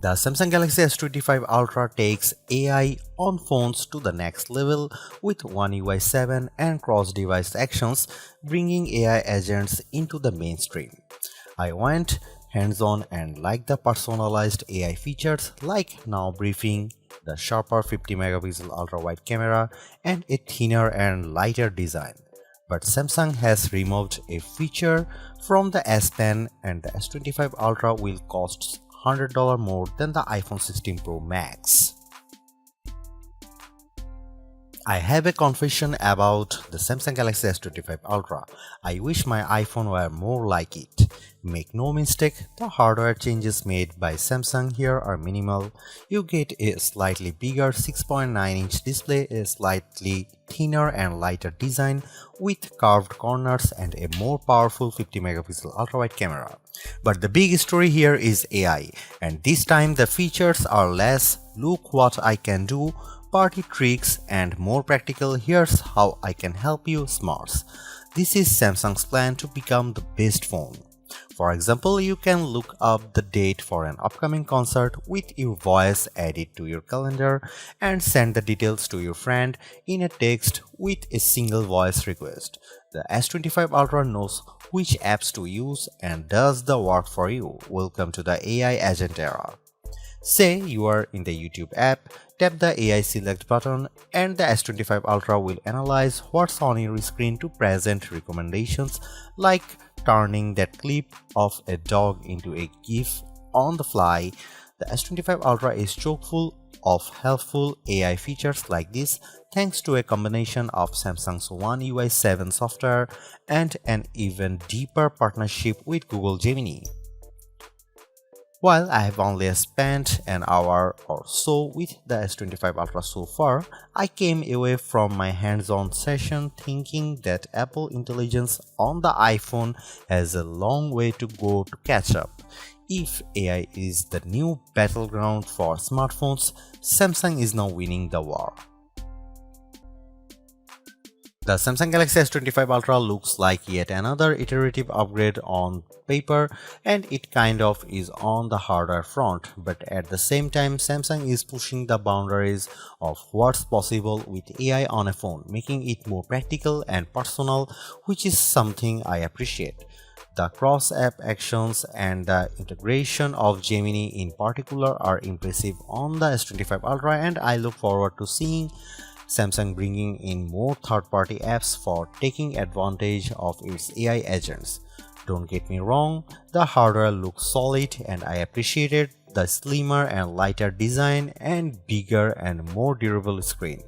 The Samsung Galaxy S25 Ultra takes AI on phones to the next level with One UI 7 and cross-device actions, bringing AI agents into the mainstream. I went hands-on and liked the personalized AI features like now briefing, the sharper 50 megapixel ultra-wide camera, and a thinner and lighter design. But Samsung has removed a feature from the S Pen, and the S25 Ultra will cost $100 more than the iPhone 16 Pro Max. I have a confession about the Samsung Galaxy S25 Ultra. I wish my iPhone were more like it. Make no mistake, the hardware changes made by Samsung here are minimal. You get a slightly bigger 6.9-inch display, a slightly thinner and lighter design with curved corners, and a more powerful 50 megapixel ultra-wide camera. But the big story here is AI, and this time the features are less "look what I can do" party tricks and more practical "here's how I can help you" smarts. This is Samsung's plan to become the best phone. For example, you can look up the date for an upcoming concert with your voice, add it to your calendar, and send the details to your friend in a text with a single voice request. The S25 Ultra knows which apps to use and does the work for you. Welcome to the AI agent era. Say you are in the YouTube app, tap the AI select button and the S25 Ultra will analyze what's on your screen to present recommendations like turning that clip of a dog into a GIF on the fly. The S25 Ultra is chock full of helpful AI features like this thanks to a combination of Samsung's One UI 7 software and an even deeper partnership with Google Gemini. While I have only spent an hour or so with the S25 Ultra so far, I came away from my hands-on session thinking that Apple intelligence on the iPhone has a long way to go to catch up. If AI is the new battleground for smartphones, Samsung is now winning the war. The Samsung Galaxy S25 Ultra looks like yet another iterative upgrade on paper, and it kind of is on the hardware front, but at the same time Samsung is pushing the boundaries of what's possible with AI on a phone, making it more practical and personal, which is something I appreciate. The cross-app actions and the integration of Gemini in particular are impressive on the S25 Ultra, and I look forward to seeing Samsung bringing in more third-party apps for taking advantage of its AI agents. Don't get me wrong, the hardware looks solid and I appreciated the slimmer and lighter design and bigger and more durable screen.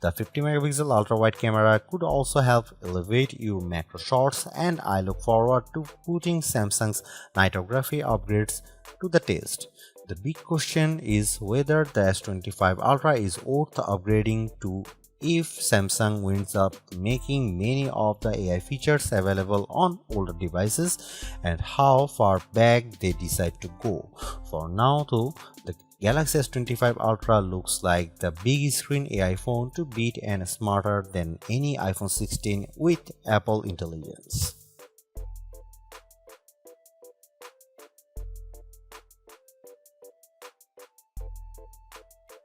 The 50 megapixel ultra-wide camera could also help elevate your macro shots, and I look forward to putting Samsung's nightography upgrades to the test. The big question is whether the S25 Ultra is worth upgrading to if Samsung winds up making many of the AI features available on older devices, and how far back they decide to go. For now though, the Galaxy S25 Ultra looks like the big screen AI phone to beat and smarter than any iPhone 16 with Apple intelligence.